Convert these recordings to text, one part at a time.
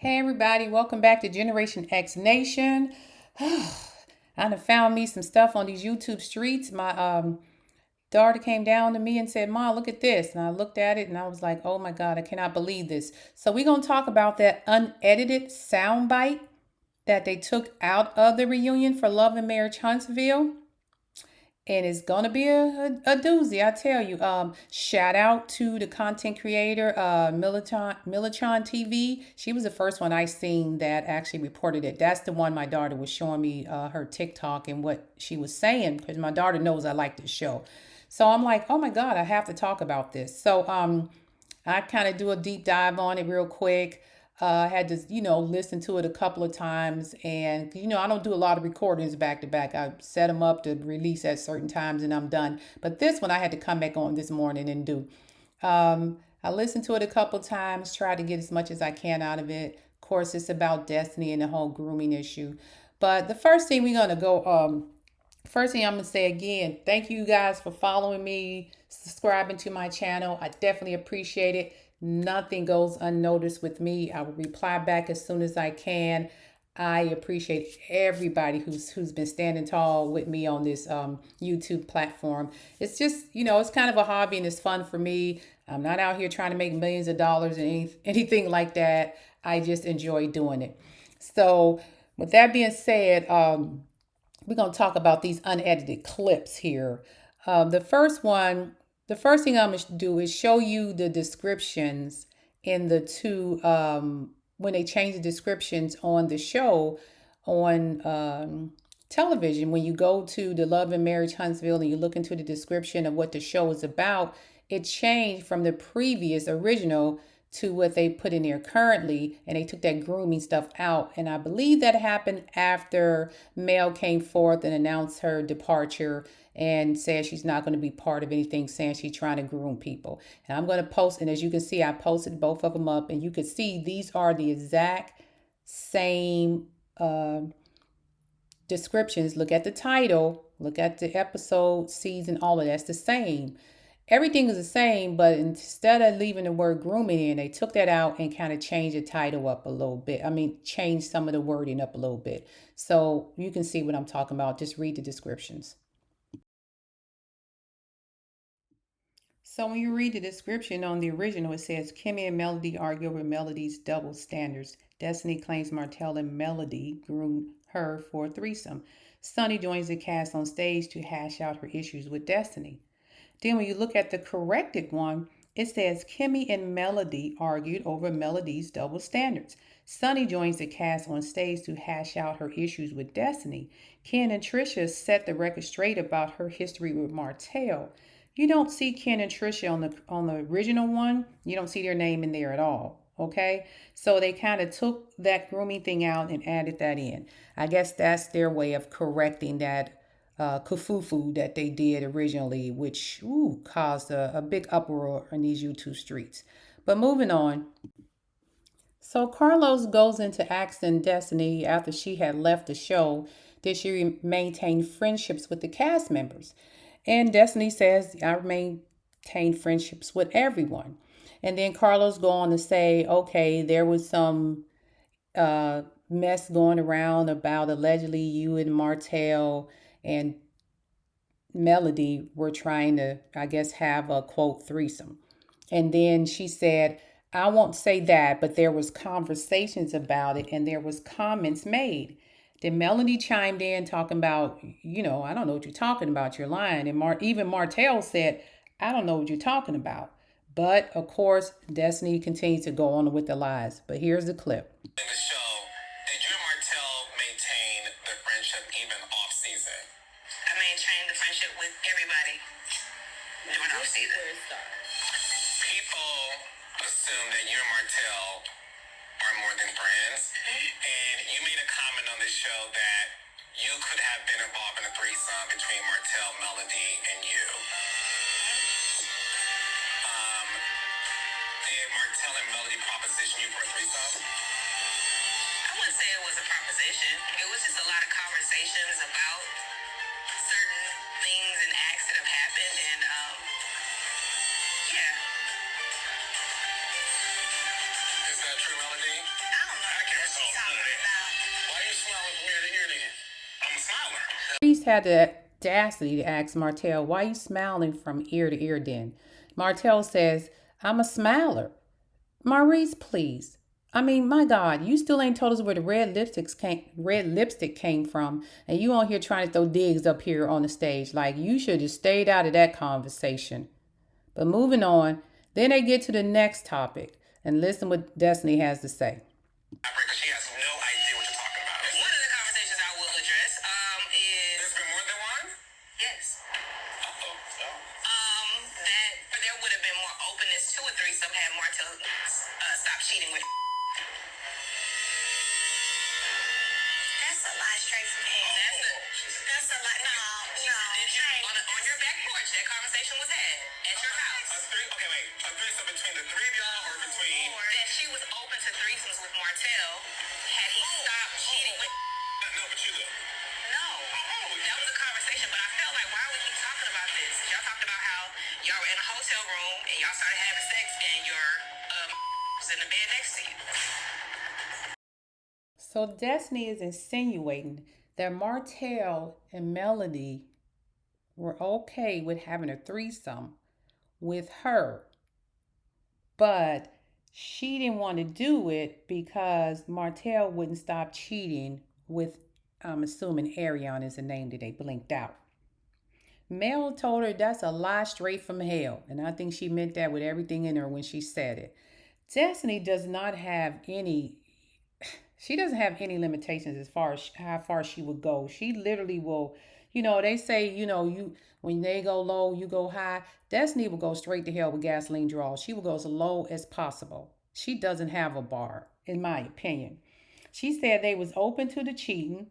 Hey everybody, welcome back to Generation X Nation. I done found me some stuff on these YouTube streets. My daughter came down to me and said, "Ma, look at this." And I looked at it and I was like, "Oh my God, I cannot believe this." So we're gonna talk about that unedited soundbite that they took out of the reunion for Love and Marriage Huntsville. And it's gonna be a doozy, I tell you. Shout out to the content creator, Millichan TV. She was the first one I seen that actually reported it. That's the one my daughter was showing me her TikTok and what she was saying because my daughter knows I like this show. So I'm like, oh my God, I have to talk about this. So I kind of do a deep dive on it real quick. I had to, listen to it a couple of times. And, I don't do a lot of recordings back to back. I set them up to release at certain times and I'm done. But this one I had to come back on this morning and do. I listened to it a couple of times, tried to get as much as I can out of it. Of course, it's about Destiny and the whole grooming issue. But the first thing we're going to go, first thing I'm going to say again, thank you guys for following me, subscribing to my channel. I definitely appreciate it. Nothing goes unnoticed with me. I will reply back as soon as I can. I appreciate everybody who's been standing tall with me on this YouTube platform. It's just, it's kind of a hobby and it's fun for me. I'm not out here trying to make millions of dollars and anything like that. I just enjoy doing it. So with that being said, we're going to talk about these unedited clips here. The first thing I'm going to do is show you the descriptions in the two, when they change the descriptions on the show on television. When you go to the Love and Marriage Huntsville and you look into the description of what the show is about, it changed from the previous original to what they put in there currently, and they took that grooming stuff out. And I believe that happened after Mel came forth and announced her departure and said she's not going to be part of anything, saying she's trying to groom people. And I'm going to post, and as you can see, I posted both of them up, and you can see these are the exact same descriptions. Look at the title, look at the episode, season, all of that's the same. Everything is the same, but instead of leaving the word grooming in, they took that out and kind of changed the title up a little bit. I mean, changed some of the wording up a little bit. So you can see what I'm talking about. Just read the descriptions. So when you read the description on the original, it says Kimmy and Melody argue over Melody's double standards. Destiny claims Martell and Melody groomed her for a threesome. Sunny joins the cast on stage to hash out her issues with Destiny. Then when you look at the corrected one, it says Kimmy and Melody argued over Melody's double standards. Sunny joins the cast on stage to hash out her issues with Destiny. Ken and Trisha set the record straight about her history with Martell. You don't see Ken and Trisha on the original one. You don't see their name in there at all. Okay, so they kind of took that grooming thing out and added that in. I guess that's their way of correcting that kafufu that they did originally, which caused a big uproar in these YouTube streets. But moving on. So Carlos goes into asking Destiny after she had left the show, did she maintain friendships with the cast members? And Destiny says, I maintain friendships with everyone. And then Carlos go on to say, okay, there was some mess going around about allegedly you and Martell and Melody were trying to, I guess, have a quote threesome. And then she said, I won't say that, but there was conversations about it and there was comments made. Then Melody chimed in talking about, I don't know what you're talking about. You're lying. And even Martell said, I don't know what you're talking about. But of course, Destiny continues to go on with the lies. But here's the clip. In the show, did you and Martell maintain the friendship even off season? I maintained the friendship with everybody during off season. People assume that you and Martell are more than friends, and you made a comment on this show that you could have been involved in a threesome between Martell, Melody, and you. Did Martell and Melody proposition you for a threesome? I wouldn't say it was a proposition. It was just a lot of conversations about certain things and acts that have happened, and yeah. Is that true, Melody? I don't know. Maurice had the audacity to ask Martell, why you smiling from ear to ear then? Martell says, I'm a smiler. Maurice, please. I mean, my God, you still ain't told us where the red lipstick came from, and you on here trying to throw digs up here on the stage. Like, you should have stayed out of that conversation. But moving on, then they get to the next topic, and listen what Destiny has to say. Because she has no idea what you're talking about. One of the conversations I will address is... There's been more than one? Yes. But there would have been more openness to a threesome had Martell stopped cheating with... That's a lie straight from hell. That's a lie. No. On your back porch, that conversation was had at your house. A threesome between the three of y'all or between... That she was open to threesomes with Martell had he stopped cheating with... No, but you do. No. That was a conversation, but I felt like, why would we keep talking about this? Y'all talked about how y'all were in a hotel room and y'all started having sex and your was in the bed next to you. So Destiny is insinuating that Martell and Melody were okay with having a threesome with her, but she didn't want to do it because Martell wouldn't stop cheating with, I'm assuming Ariana is the name that they blinked out. Mel told her that's a lie straight from hell, and I think she meant that with everything in her when she said it. Destiny does not have any... She doesn't have any limitations as far as how far she would go. She literally will, they say, you when they go low, you go high. Destiny will go straight to hell with gasoline draws. She will go as low as possible. She doesn't have a bar, in my opinion. She said they was open to the cheating.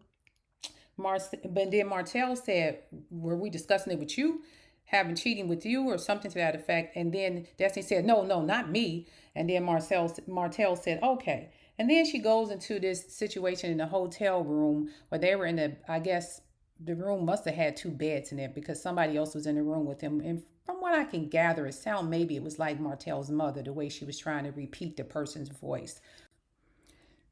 But then Martell said, were we discussing it with you? Having cheating with you or something to that effect? And then Destiny said, no, not me. And then Martell said, okay. And then she goes into this situation in the hotel room where they were I guess the room must have had 2 beds in it because somebody else was in the room with him. And from what I can gather, maybe it was like Martell's mother, the way she was trying to repeat the person's voice.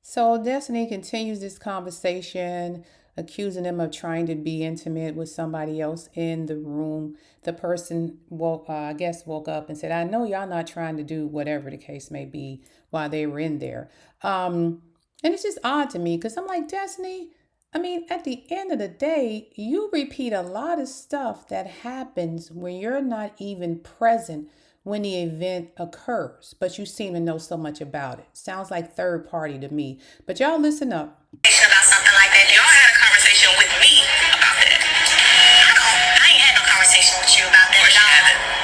So Destiny continues this conversation, accusing them of trying to be intimate with somebody else in the room. The person woke up and said, I know y'all not trying to do whatever the case may be while they were in there. And it's just odd to me because I'm like, Destiny, I mean, at the end of the day, you repeat a lot of stuff that happens when you're not even present when the event occurs, but you seem to know so much about it. Sounds like third party to me. But y'all listen up. About something like that. Y'all had a conversation with me about that. I ain't had no conversation with you about that.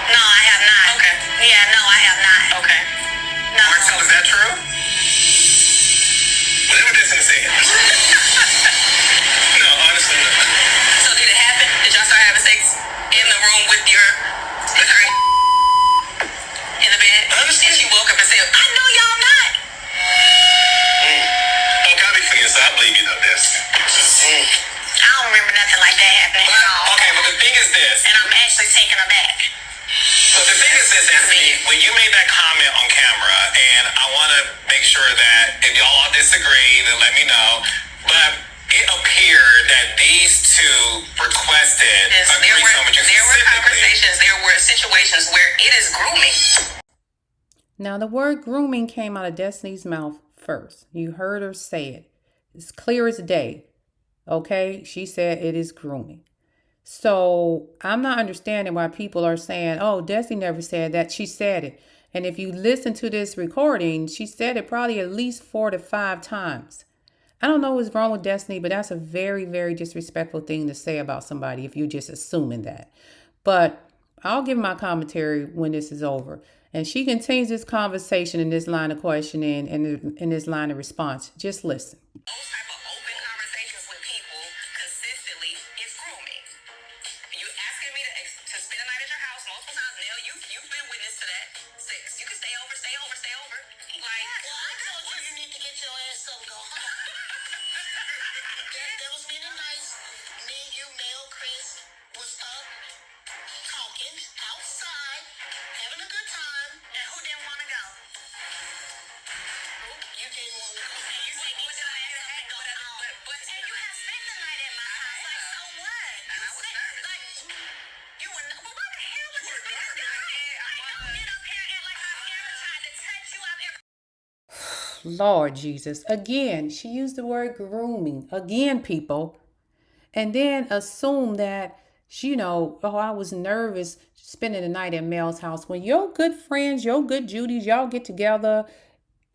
No, I have not. Okay. Yeah, no, I have not. Okay. No. Marcel, is that true? Whatever Destiny said. No, honestly, no. So did it happen? Did y'all start having sex in the room with her in the bed? And she woke up and said, I know y'all not. Okay, I'll be forgetting, so I believe you though, Destiny. I don't remember nothing like that happening at all. Okay, but the thing is this. And I'm actually taken aback. So the thing is this, Destiny, when you made that comment on camera, and I want to make sure that if y'all all disagree, then let me know. But it appeared that these two requested a threesome with you specifically. There were conversations, there were situations where it is grooming. Now the word grooming came out of Destiny's mouth first. You heard her say it. It's clear as day. Okay? She said it is grooming. So I'm not understanding why people are saying, oh, Destiny never said that. She said it. And if you listen to this recording, she said it probably at least 4 to 5 times. I don't know what's wrong with Destiny, but that's a very, very disrespectful thing to say about somebody if you're just assuming that. But I'll give my commentary when this is over. And she continues this conversation in this line of questioning and in this line of response. Just listen. Those type of open conversations with people consistently is grooming. You asking me to spend a night at your house multiple times. Nell, you've been witness to that. Sex. You can stay over. Like, well, I told you need to get your ass up and go home. That was really nice. Me, you, Mel, Chris was up talking outside, having a good time. And who didn't want to go? Who? You didn't want to go. And you said get your ass up and go home. And you have spent the night at my house. Like, so what? I Lord Jesus. Again, she used the word grooming. Again, people. And then assume that, oh, I was nervous spending the night at Mel's house. When your good friends, your good Judys, y'all get together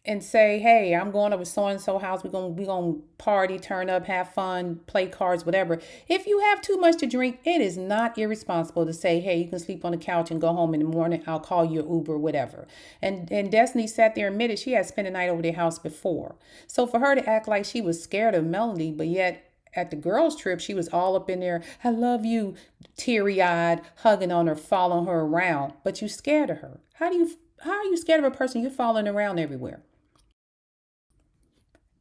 and say, "Hey, I'm going over so and so house. We gonna party, turn up, have fun, play cards, whatever." If you have too much to drink, it is not irresponsible to say, "Hey, you can sleep on the couch and go home in the morning. I'll call you an Uber, whatever." And Destiny sat there and admitted she had spent a night over their house before. So for her to act like she was scared of Melody, but yet at the girls' trip, she was all up in there, "I love you," teary eyed, hugging on her, following her around. But you scared of her. How are you scared of a person you're following around everywhere?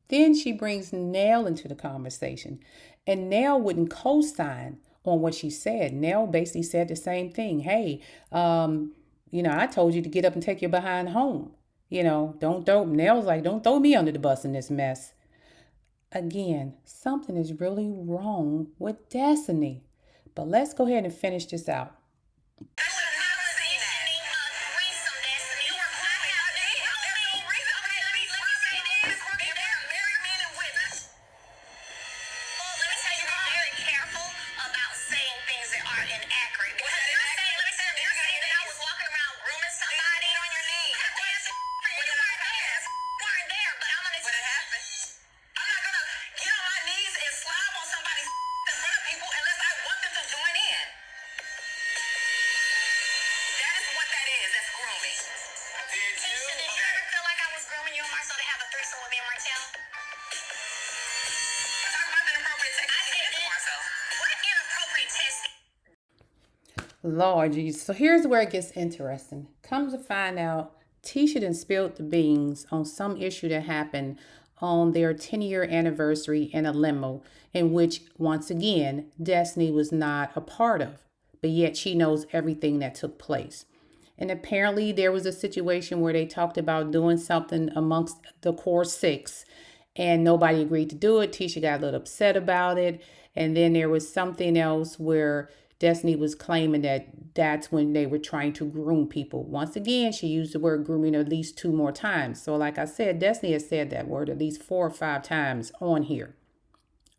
Then she brings Nell into the conversation, and Nell wouldn't co sign on what she said. Nell basically said the same thing. "Hey, I told you to get up and take your behind home. Don't throw," Nell's like, "Don't throw me under the bus in this mess." Again, something is really wrong with Destiny. But let's go ahead and finish this out. Lord Jesus. So here's where it gets interesting. Comes to find out, Tisha done spilled the beans on some issue that happened on their 10-year anniversary in a limo, in which, once again, Destiny was not a part of. But yet she knows everything that took place. And apparently there was a situation where they talked about doing something amongst the core six and nobody agreed to do it. Tisha got a little upset about it. And then there was something else where Destiny was claiming that that's when they were trying to groom people. Once again, she used the word grooming at least 2 more times. So like I said, Destiny has said that word at least 4 or 5 times on here,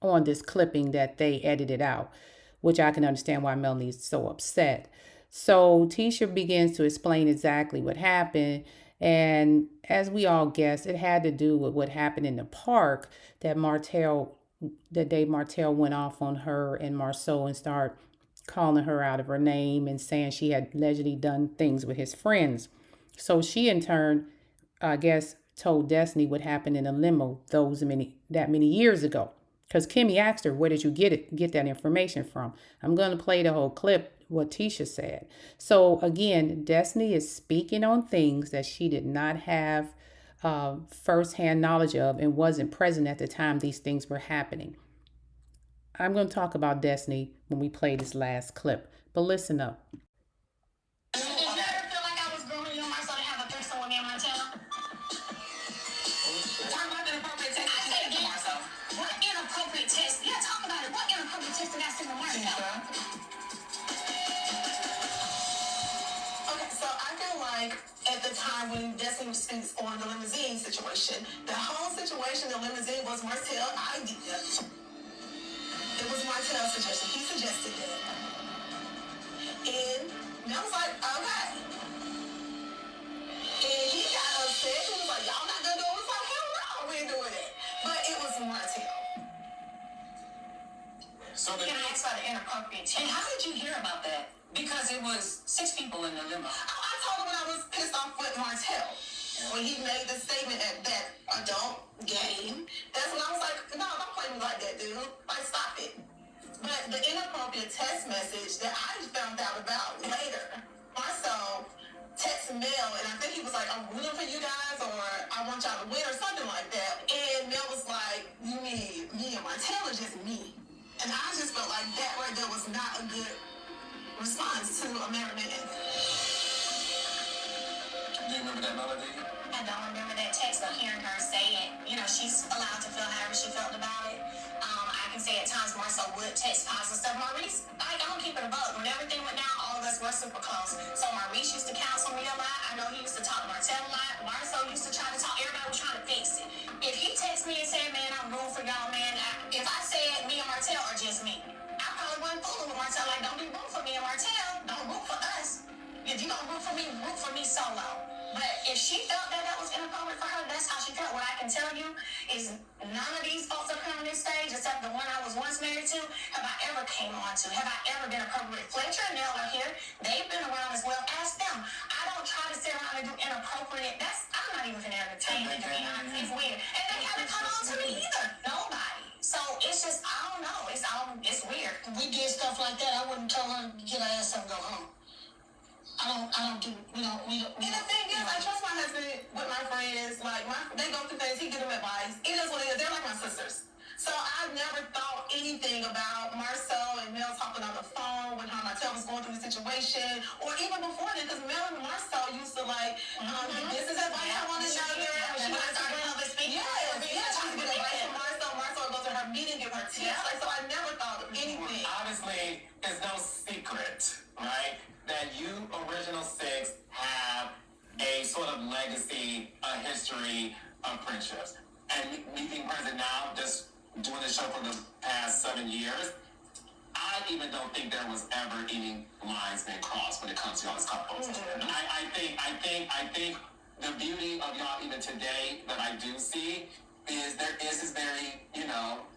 on this clipping that they edited out, which I can understand why Melanie's so upset. So Tisha begins to explain exactly what happened. And as we all guessed, it had to do with what happened in the park that Dave Martell went off on her and Marceau and started calling her out of her name and saying she had allegedly done things with his friends. So she in turn, I guess, told Destiny what happened in a limo that many years ago. Because Kimmy asked her, "Where did you get that information from?" I'm going to play the whole clip, what Tisha said. So again, Destiny is speaking on things that she did not have firsthand knowledge of and wasn't present at the time these things were happening. I'm going to talk about Destiny when we play this last clip, but listen up. At the time when Destiny speaks on the limousine situation, the whole situation, the limousine was Martell's idea. It was Martell's suggestion. He suggested it. And I was like, okay. And he got upset. He was like, "Y'all not gonna do it?" I was like, "Hell no, we ain't doing it." But it was Martell. So can I ask about the inappropriate text? And how did you hear about that? Because it was 6 people in the limo. I told him when I was pissed off with Martell. When he made the statement at that adult game, that's when I was like, "No, don't play me like that, dude. Like, stop it." But the inappropriate text message that I found out about later, Marcel texted Mel, and I think he was like, "I'm rooting for you guys," or "I want y'all to win," or something like that. And Mel was like, "You mean me and Martell or just me?" And I just felt like that right there was not a good response to a married man. Do you remember that, Melody? I don't remember that text, but hearing her say it, she's allowed to feel however she felt about it. I can say at times Marcel would text positive stuff. Maurice, I don't keep it a bug. When everything went down, all of us were super close. So Maurice used to counsel me a lot. I know he used to talk to Martell a lot. Marcel used to try to talk. Everybody was trying to fix it. or just me? I probably wasn't fooling with Martell. Like, don't be rooting for me and Martell. Don't root for us. If you don't root for me solo. But if she felt that that was inappropriate for her, that's how she felt. What I can tell you is none of these folks up here on this stage, except the one I was once married to, have I ever came on to. Have I ever been appropriate? Fletcher and Nell are here. They've been around as well. Ask them. I don't try to sit around and do inappropriate. I'm not even going to entertain it, to be honest. It's weird. And they haven't come on to me either. Nobody. So it's just, I don't know. It's weird. We did stuff like that. I wouldn't tell her to get her ass up and go home. I don't do, we don't. And the thing is, I trust my husband with my friends. Like, they go through things, he give them advice. It is what it is. They're like my sisters. So I've never thought anything about Marcel and Mel talking on the phone when how Marcel was going through the situation, or even before then, because Mel and Marcel used to like, this is advice I want to show you. She was starting on the speaker. Yeah, she was getting advice from Marcel. Marcel goes to her meeting, give her tips. Like, so I never thought of anything. Honestly, it's no secret, right, that you Original Six have a sort of legacy, a history of friendships. And me being present now, just doing the show for the past 7 years, I even don't think there was ever any lines being crossed when it comes to y'all as couples. I think the beauty of y'all even today that I do see is there is this very,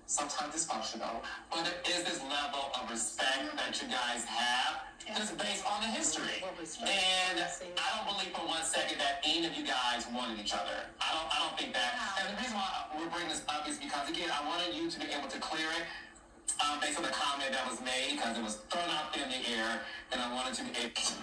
sometimes dysfunctional, but there is this level of respect that you guys have just based on the history. And I don't believe for 1 second that any of you guys wanted each other. I don't think that. And the reason why we're bringing this up is because, again, I wanted you to be able to clear it based on the comment that was made, because it was thrown out in the air, and I wanted to be able to.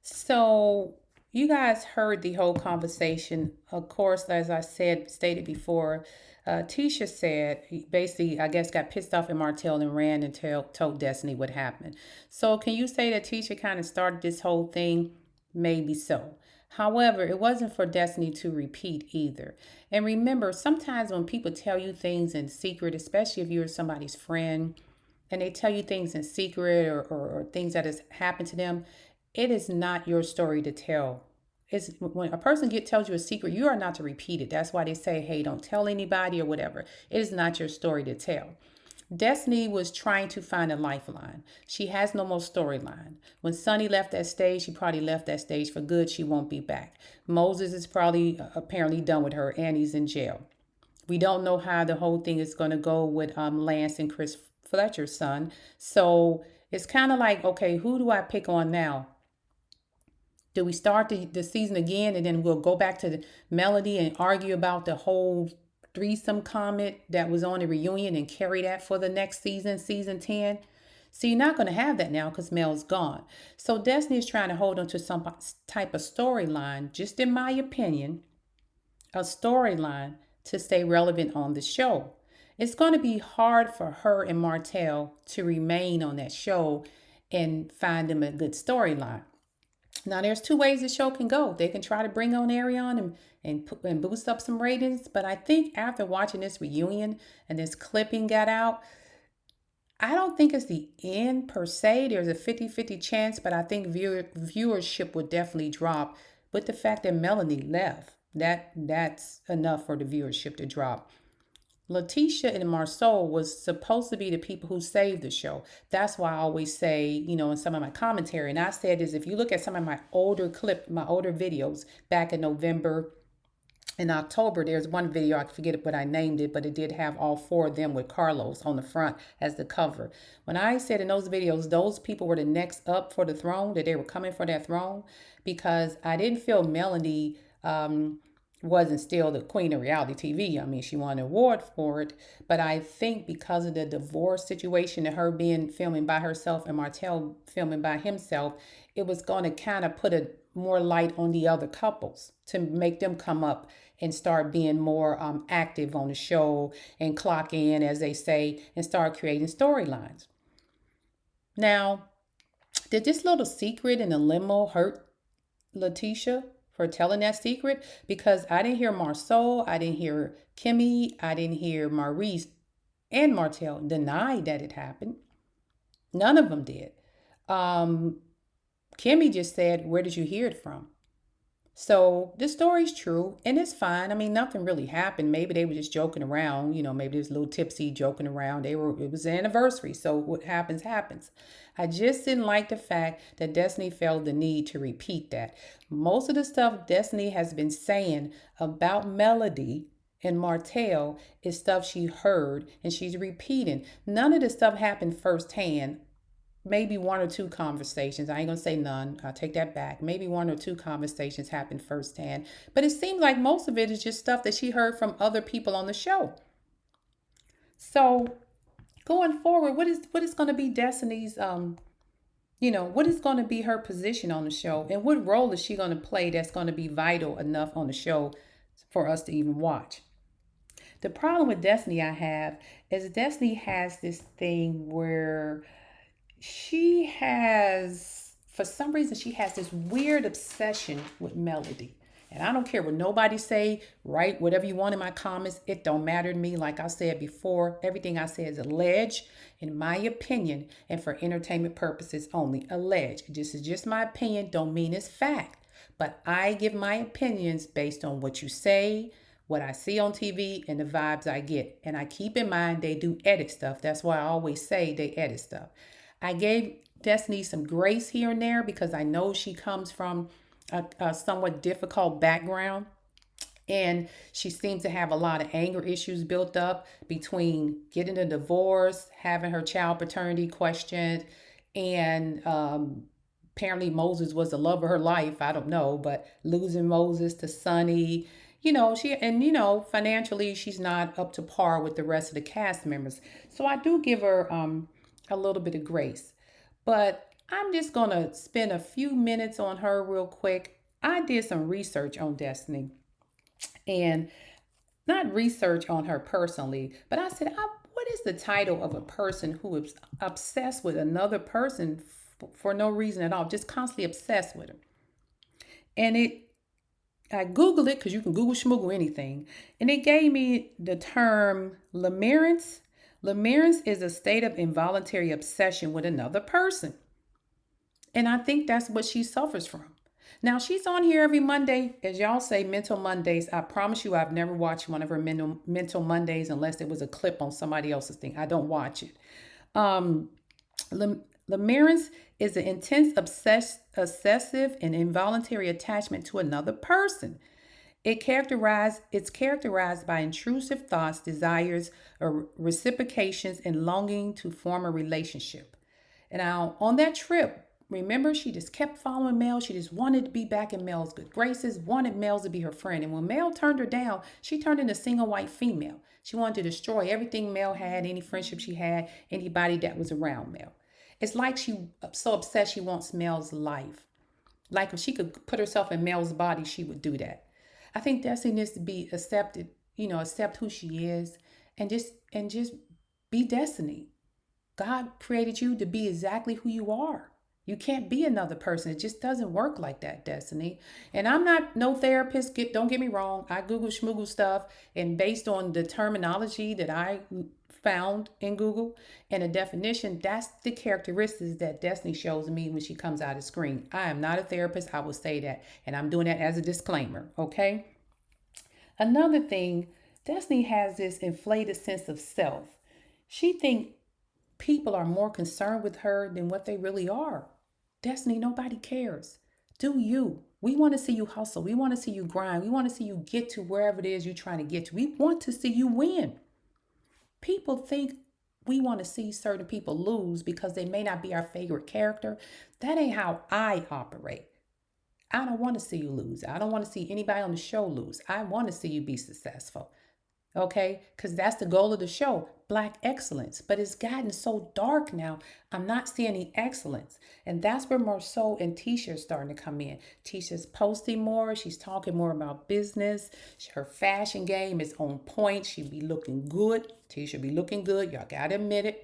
So you guys heard the whole conversation. Of course, as I stated before, Tisha said, basically, I guess, got pissed off at Martell and ran and told Destiny what happened. So can you say that Tisha kind of started this whole thing? Maybe so. However, it wasn't for Destiny to repeat either. And remember, sometimes when people tell you things in secret, especially if you're somebody's friend, and they tell you things in secret or things that has happened to them, it is not your story to tell. It's when a person tells you a secret, you are not to repeat it. That's why they say, hey, don't tell anybody or whatever. It is not your story to tell. Destiny was trying to find a lifeline. She has no more storyline. When Sonny left that stage, she probably left that stage for good. She won't be back. Moses is probably apparently done with her, and he's in jail. We don't know how the whole thing is going to go with Lance and Chris Fletcher's son. So it's kind of like, okay, who do I pick on now? Do we start the season again and then we'll go back to the Melody and argue about the whole threesome comment that was on the reunion and carry that for the next season, season 10? So you're not going to have that now because Mel's gone. So Destiny is trying to hold on to some type of storyline, just in my opinion, a storyline to stay relevant on the show. It's going to be hard for her and Martell to remain on that show and find them a good storyline. Now, there's two ways the show can go. They can try to bring on Arion and boost up some ratings. But I think after watching this reunion and this clipping got out, I don't think it's the end per se. There's a 50-50 chance, but I think viewership would definitely drop with the fact that Melanie left. That's enough for the viewership to drop. Letitia and Marceau was supposed to be the people who saved the show. That's why I always say, in some of my commentary, and I said is if you look at some of my older videos back in November and October, there's one video, I forget what I named it, but it did have all four of them with Carlos on the front as the cover. When I said in those videos, those people were the next up for the throne, that they were coming for that throne, because I didn't feel Melanie wasn't still the queen of reality TV. I mean, she won an award for it, but I think because of the divorce situation and her being filming by herself and Martell filming by himself, it was going to kind of put a more light on the other couples to make them come up and start being more active on the show and clock in, as they say, and start creating storylines. Now, did this little secret in the limo hurt Letitia for telling that secret? Because I didn't hear Marceau, I didn't hear Kimmy, I didn't hear Maurice and Martell deny that it happened. None of them did. Kimmy just said, where did you hear it from? So the story's true and it's fine. I mean, nothing really happened. Maybe they were just joking around, maybe they was a little tipsy joking around. It was an anniversary. So what happens, happens. I just didn't like the fact that Destiny felt the need to repeat that. Most of the stuff Destiny has been saying about Melody and Martell is stuff she heard and she's repeating. None of the stuff happened firsthand. Maybe one or two conversations. I ain't gonna say none. I'll take that back. Maybe one or two conversations happened firsthand. But it seems like most of it is just stuff that she heard from other people on the show. So going forward, what is gonna be Destiny's what is gonna be her position on the show and what role is she gonna play that's gonna be vital enough on the show for us to even watch? The problem with Destiny I have is Destiny has this thing where for some reason, she has this weird obsession with melody. And I don't care what nobody say, write whatever you want in my comments. It don't matter to me. Like I said before, everything I say is alleged, in my opinion, and for entertainment purposes only. Alleged. This is just my opinion, don't mean it's fact. But I give my opinions based on what you say, what I see on TV, and the vibes I get. And I keep in mind they do edit stuff. That's why I always say they edit stuff. I gave Destiny some grace here and there because I know she comes from a somewhat difficult background. And she seems to have a lot of anger issues built up between getting a divorce, having her child paternity questioned, and apparently Moses was the love of her life. I don't know, but losing Moses to Sonny, financially she's not up to par with the rest of the cast members. So I do give her a little bit of grace. But I'm just going to spend a few minutes on her real quick. I did some research on Destiny and not research on her personally, but I said, what is the title of a person who is obsessed with another person for no reason at all, just constantly obsessed with her? And I Googled it because you can Google schmoogle anything. And it gave me the term limerence. Limerence is a state of involuntary obsession with another person. And I think that's what she suffers from. Now, she's on here every Monday, as y'all say, Mental Mondays. I promise you, I've never watched one of her Mental Mondays unless it was a clip on somebody else's thing. I don't watch it. Limerence is an intense, obsessive, and involuntary attachment to another person. It's characterized by intrusive thoughts, desires, or reciprocations, and longing to form a relationship. And now on that trip, remember, she just kept following Mel. She just wanted to be back in Mel's good graces, wanted Mel to be her friend. And when Mel turned her down, she turned into a single white female. She wanted to destroy everything Mel had, any friendship she had, anybody that was around Mel. It's like she so obsessed she wants Mel's life. Like if she could put herself in Mel's body, she would do that. I think Destiny needs to be accepted, accept who she is and just be Destiny. God created you to be exactly who you are. You can't be another person. It just doesn't work like that, Destiny. And I'm not no therapist. Don't get me wrong. I Google schmoogle stuff, and based on the terminology that I found in Google and a definition, that's the characteristics that Destiny shows me when she comes out of screen. I am not a therapist. I will say that, and I'm doing that as a disclaimer. Okay. Another thing, Destiny has this inflated sense of self. She thinks people are more concerned with her than what they really are. Destiny, nobody cares. Do you? We want to see you hustle. We want to see you grind. We want to see you get to wherever it is you're trying to get to. We want to see you win. People think we want to see certain people lose because they may not be our favorite character. That ain't how I operate. I don't want to see you lose. I don't want to see anybody on the show lose. I want to see you be successful. Okay, because that's the goal of the show, Black excellence. But it's gotten so dark now, I'm not seeing any excellence. And that's where Marceau and Tisha are starting to come in. Tisha's posting more. She's talking more about business. Her fashion game is on point. She be looking good. Tisha be looking good. Y'all got to admit it.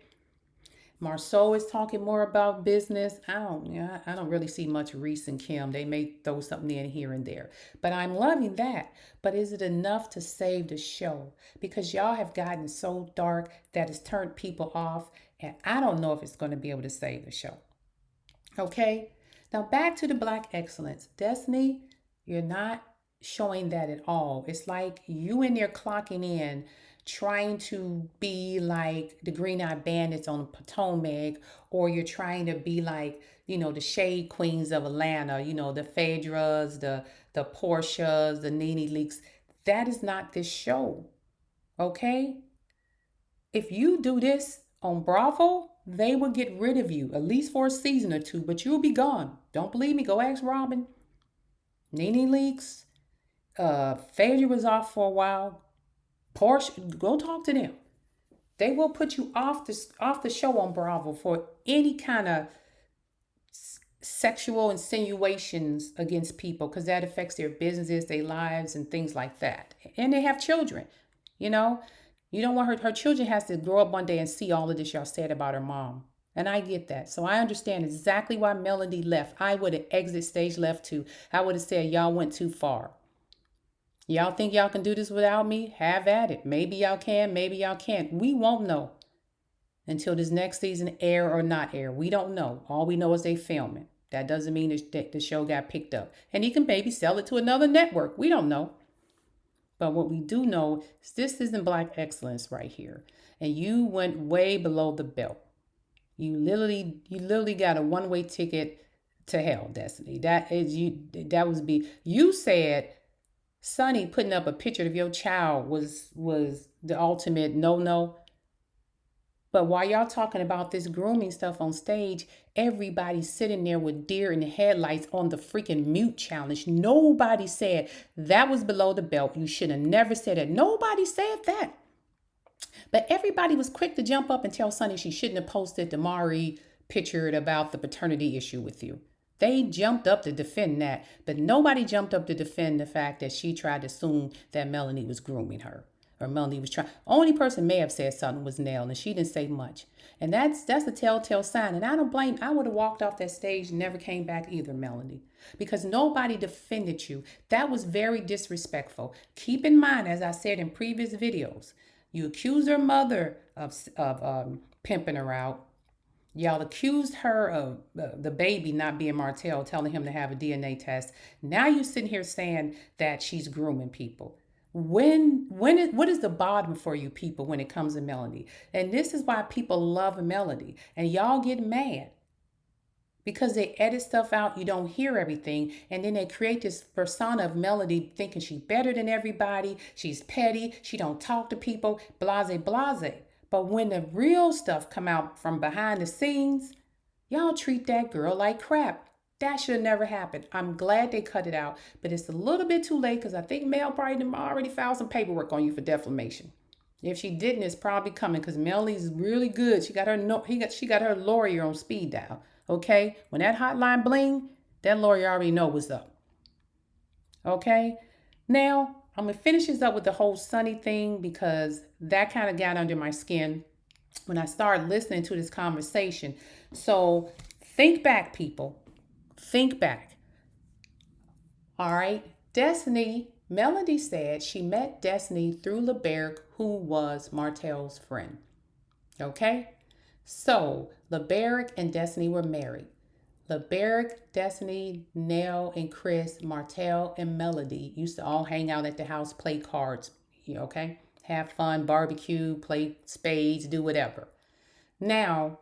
Marceau is talking more about business. I don't really see much Reese and Kim. They may throw something in here and there. But I'm loving that. But is it enough to save the show? Because y'all have gotten so dark that it's turned people off. And I don't know if it's going to be able to save the show. Okay? Now back to the Black excellence. Destiny, You're not showing that at all. It's like you in there clocking in, trying to be like the Green Eyed Bandits on Potomac, or you're trying to be like, the Shade Queens of Atlanta, the Phaedras, the Portias, the Nene Leaks. That is not this show, okay? If you do this on Bravo, they will get rid of you, at least for a season or two, but you'll be gone. Don't believe me? Go ask Robin. Nene Leaks, Phaedra was off for a while. Porsche, go talk to them. They will put you off the show on Bravo for any kind of sexual insinuations against people because that affects their businesses, their lives, and things like that. And they have children, you know. You don't want her children has to grow up one day and see all of this y'all said about her mom. And I get that. So I understand exactly why Melody left. I would have exit stage left too. I would have said y'all went too far. Y'all think y'all can do this without me? Have at it. Maybe y'all can, maybe y'all can't. We won't know until this next season air or not air. We don't know. All we know is they filming. That doesn't mean the show got picked up. And he can maybe sell it to another network. We don't know. But what we do know is this isn't black excellence right here. And you went way below the belt. You literally got a one-way ticket to hell, Destiny. You said Sonny putting up a picture of your child was the ultimate no. But while y'all talking about this grooming stuff on stage, everybody's sitting there with deer in the headlights on the freaking mute challenge. Nobody said that was below the belt. You should have never said it. Nobody said that. But everybody was quick to jump up and tell Sonny she shouldn't have posted the Mari picture about the paternity issue with you. They jumped up to defend that, but nobody jumped up to defend the fact that she tried to assume that Melanie was grooming her. Or Melanie was trying. Only person may have said something was Nell, and she didn't say much. And that's a telltale sign. And I don't blame. I would have walked off that stage and never came back either, Melanie, because nobody defended you. That was very disrespectful. Keep in mind, as I said in previous videos, you accused her mother of pimping her out. Y'all accused her of the baby not being Martell, telling him to have a DNA test. Now you're sitting here saying that she's grooming people. What is the bottom for you people when it comes to Melody? And this is why people love Melody. And y'all get mad because they edit stuff out. You don't hear everything. And then they create this persona of Melody thinking she's better than everybody. She's petty. She don't talk to people. Blase, blase. But when the real stuff come out from behind the scenes, y'all treat that girl like crap. That should have never happened. I'm glad they cut it out, but it's a little bit too late because I think Mel probably already filed some paperwork on you for defamation. If she didn't, it's probably coming because Melly's really good. She got her lawyer on speed dial. Okay, when that hotline bling, that lawyer already know what's up. Okay, now I'm gonna finish this up with the whole Sunny thing because that kind of got under my skin when I started listening to this conversation. So think back, people. Think back. All right. Melody said she met Destiny through LeBerick, who was Martell's friend. Okay. So LeBerick and Destiny were married. LeBerick, Destiny, Nell, and Chris, Martell, and Melody used to all hang out at the house, play cards. Okay. Have fun, barbecue, play spades, do whatever. Now,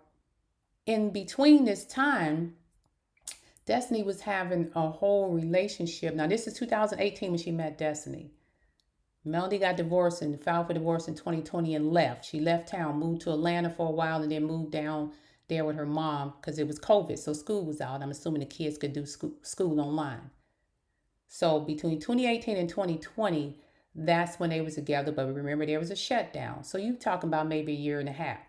in between this time, Destiny was having a whole relationship. Now, this is 2018 when she met Destiny. Melody got divorced and filed for divorce in 2020 and left. She left town, moved to Atlanta for a while, and then moved down there with her mom because it was COVID. So school was out. I'm assuming the kids could do school online. So between 2018 and 2020, that's when they was together. But remember, there was a shutdown. So you're talking about maybe a year and a half.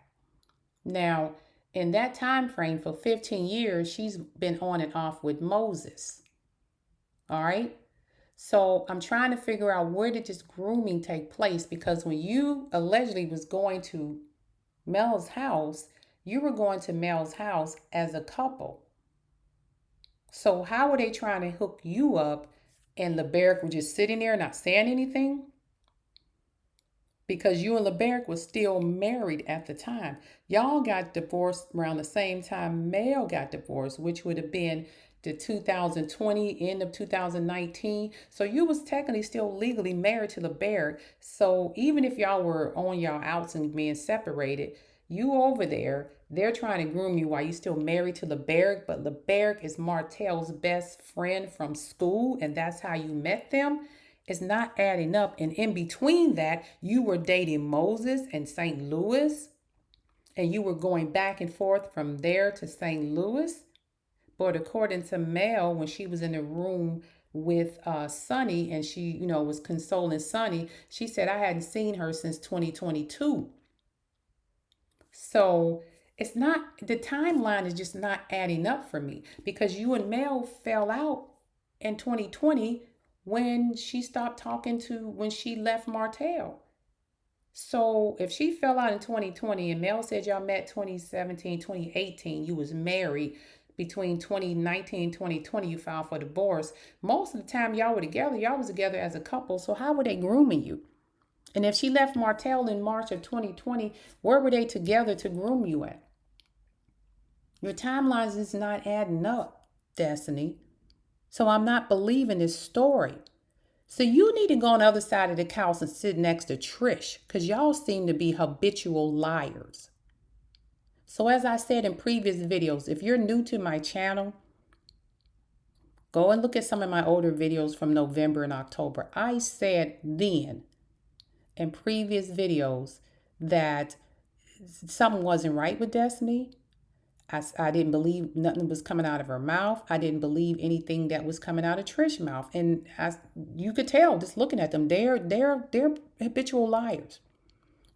Now, in that time frame for 15 years, she's been on and off with Moses. All right. So I'm trying to figure out where did this grooming take place? Because when you allegedly was going to Mel's house, you were going to Mel's house as a couple. So how were they trying to hook you up and LeBerick was just sitting there not saying anything? Because you and LeBerick was still married at the time. Y'all got divorced around the same time Mel got divorced, which would have been the 2020, end of 2019. So you was technically still legally married to LeBerick. So even if y'all were on y'all outs and being separated, you over there, they're trying to groom you while you still married to LeBerick. But LeBerick is Martell's best friend from school, and that's how you met them. It's not adding up. And in between that, you were dating Moses in St. Louis, and you were going back and forth from there to St. Louis. But according to Mel, when she was in the room with Sonny and she, was consoling Sonny, she said, I hadn't seen her since 2022. So it's not, the timeline is just not adding up for me because you and Mel fell out in 2020 when she stopped talking to, when she left Martell. So if she fell out in 2020 and Mel said y'all met 2017, 2018, you was married between 2019 and 2020, you filed for divorce. Most of the time y'all were together, y'all was together as a couple. So how were they grooming you? And if she left Martell in March of 2020, where were they together to groom you at? Your timelines is not adding up, Destiny. So I'm not believing this story. So you need to go on the other side of the couch and sit next to Trish because y'all seem to be habitual liars. So as I said in previous videos, if you're new to my channel, go and look at some of my older videos from November and October. I said then in previous videos that something wasn't right with Destiny. I didn't believe nothing was coming out of her mouth. I didn't believe anything that was coming out of Trish's mouth. And you could tell just looking at them, they're habitual liars.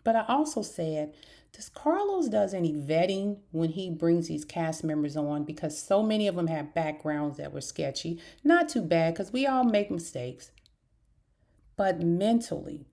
But I also said, does Carlos does any vetting when he brings these cast members on? Because so many of them have backgrounds that were sketchy. Not too bad because we all make mistakes. But mentally,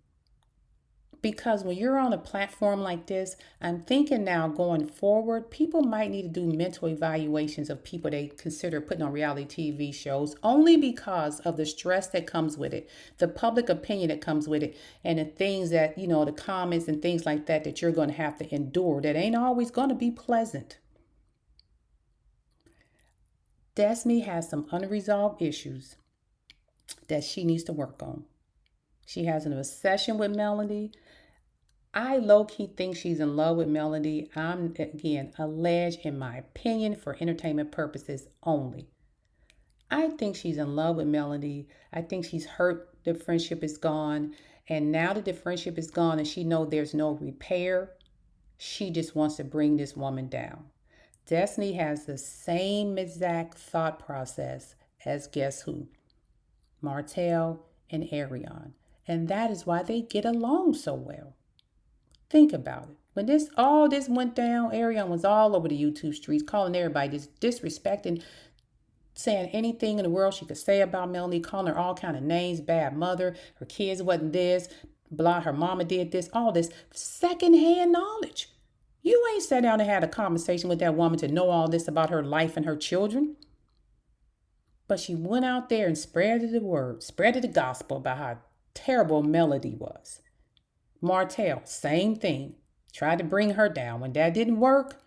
because when you're on a platform like this, I'm thinking now going forward, people might need to do mental evaluations of people they consider putting on reality TV shows only because of the stress that comes with it, the public opinion that comes with it, and the things that, the comments and things like that that you're going to have to endure that ain't always going to be pleasant. Destiny has some unresolved issues that she needs to work on. She has an obsession with Melody. I low-key think she's in love with Melody. I'm, again, alleged in my opinion for entertainment purposes only. I think she's in love with Melody. I think she's hurt the friendship is gone. And now that the friendship is gone and she knows there's no repair, she just wants to bring this woman down. Destiny has the same exact thought process as guess who? Martell and Ariane. And that is why they get along so well. Think about it. When all this went down, Ariane was all over the YouTube streets calling everybody just disrespecting, saying anything in the world she could say about Melanie, calling her all kind of names, bad mother, her kids wasn't this, blah, her mama did this, all this secondhand knowledge. You ain't sat down and had a conversation with that woman to know all this about her life and her children. But she went out there and spread the word, spread the gospel about how terrible Melody was. Martell, same thing. Tried to bring her down. When that didn't work,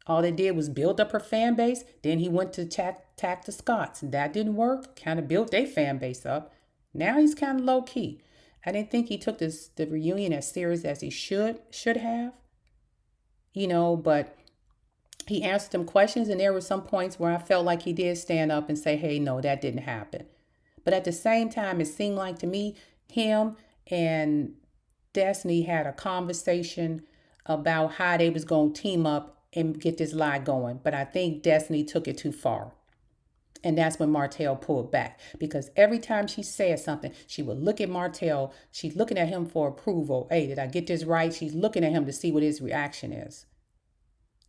all they did was build up her fan base. Then he went to attack the Scots. And that didn't work. Kind of built their fan base up. Now he's kind of low key. I didn't think he took the reunion as serious as he should have. But he answered them questions. And there were some points where I felt like he did stand up and say, hey, no, that didn't happen. But at the same time, it seemed like to me, him and Destiny had a conversation about how they was going to team up and get this lie going. But I think Destiny took it too far. And that's when Martell pulled back. Because every time she said something, she would look at Martell. She's looking at him for approval. Hey, did I get this right? She's looking at him to see what his reaction is.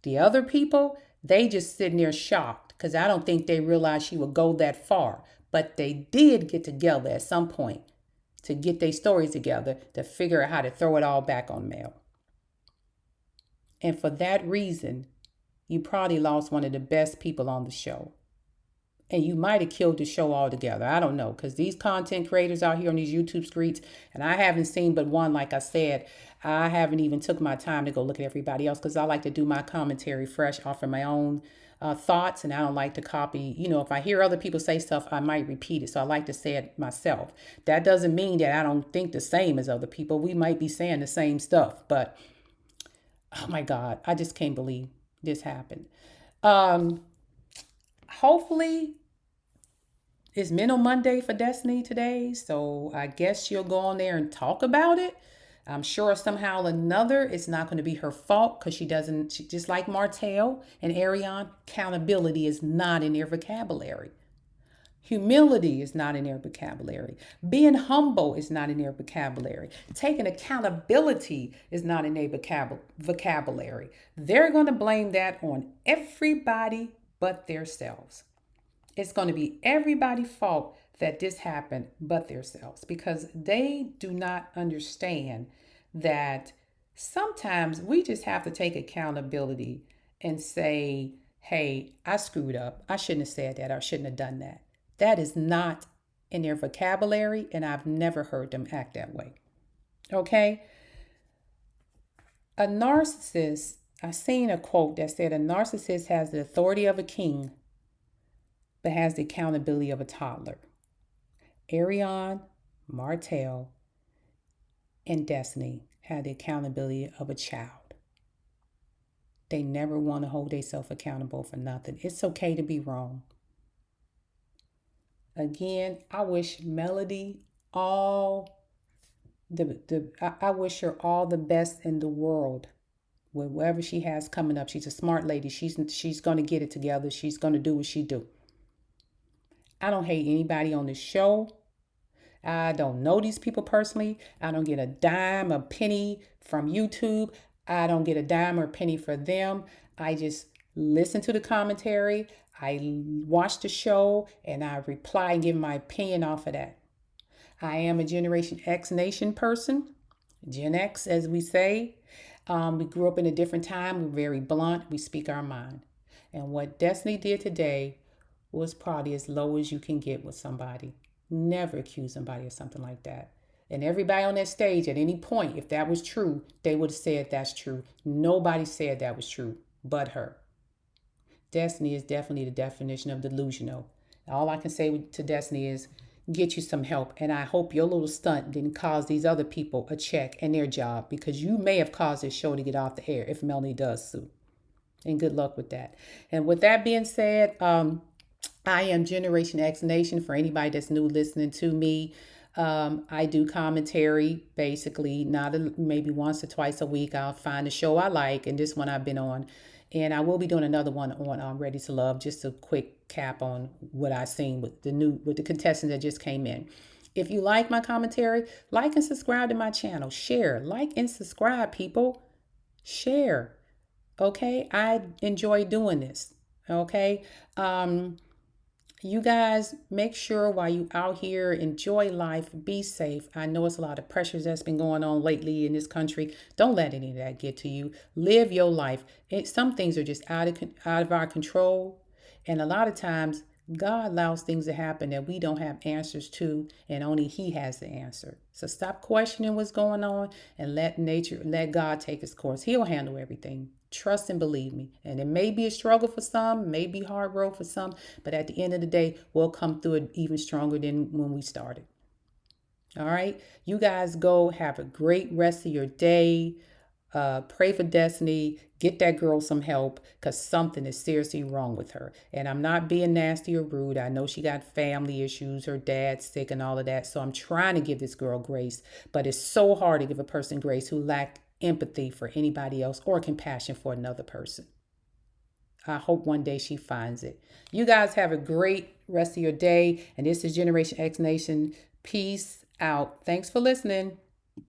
The other people, they just sitting there shocked. Because I don't think they realized she would go that far. But they did get together at some point to get their stories together to figure out how to throw it all back on Mel. And for that reason, you probably lost one of the best people on the show. And you might have killed the show altogether. I don't know, because these content creators out here on these YouTube streets, and I haven't seen but one, like I said, I haven't even took my time to go look at everybody else because I like to do my commentary fresh off of my own thoughts, and I don't like to copy. If I hear other people say stuff, I might repeat it. So I like to say it myself. That doesn't mean that I don't think the same as other people. We might be saying the same stuff, but oh my God, I just can't believe this happened. Um, Hopefully, it's Mental Monday for Destiny today, so I guess she'll go on there and talk about it. I'm sure somehow or another it's not going to be her fault because just like Martell and Ariane, accountability is not in their vocabulary. Humility is not in their vocabulary. Being humble is not in their vocabulary. Taking accountability is not in their vocabulary. They're going to blame that on everybody but themselves. It's going to be everybody's fault that this happened but themselves because they do not understand that sometimes we just have to take accountability and say, hey, I screwed up. I shouldn't have said that. Or I shouldn't have done that. That is not in their vocabulary, and I've never heard them act that way. Okay? A narcissist, I seen a quote that said a narcissist has the authority of a king but has the accountability of a toddler. Ariane, Martell, and Destiny had the accountability of a child. They never want to hold themselves accountable for nothing. It's okay to be wrong. Again, I wish Melody I wish her all the best in the world with whatever she has coming up. She's a smart lady. She's going to get it together. She's going to do what she do. I don't hate anybody on this show. I don't know these people personally. I don't get a dime, a penny from YouTube. I don't get a dime or a penny for them. I just listen to the commentary. I watch the show and I reply and give my opinion off of that. I am a Generation X Nation person, Gen X, as we say. We grew up in a different time. We're very blunt. We speak our mind. And what Destiny did today was probably as low as you can get with somebody. Never accuse somebody of something like that. And everybody on that stage at any point, if that was true, they would have said that's true. Nobody said that was true but her. Destiny is definitely the definition of delusional. All I can say to Destiny is get you some help. And I hope your little stunt didn't cause these other people a check in their job because you may have caused this show to get off the air if Melanie does sue. And good luck with that. And with that being said, I am Generation X Nation for anybody that's new listening to me. I do commentary basically, maybe once or twice a week. I'll find a show I like, and this one I've been on. And I will be doing another one on Ready to Love, just a quick cap on what I've seen with the contestants that just came in. If you like my commentary, like and subscribe to my channel. Share, like and subscribe, people. Share. Okay, I enjoy doing this. Okay. You guys make sure while you out here enjoy life, be safe. I know it's a lot of pressures that's been going on lately in this country. Don't let any of that get to you. Live your life. Some things are just out of our control, and a lot of times God allows things to happen that we don't have answers to, and only He has the answer. So stop questioning what's going on and let God take His course. He'll handle everything. Trust and believe me. And it may be a struggle for some, may be hard road for some, but at the end of the day, we'll come through it even stronger than when we started. All right. You guys go have a great rest of your day. Pray for Destiny. Get that girl some help because something is seriously wrong with her. And I'm not being nasty or rude. I know she got family issues, her dad's sick and all of that. So I'm trying to give this girl grace, but it's so hard to give a person grace who lack empathy for anybody else or compassion for another person. I hope one day she finds it. You guys have a great rest of your day. And this is Generation X Nation. Peace out. Thanks for listening.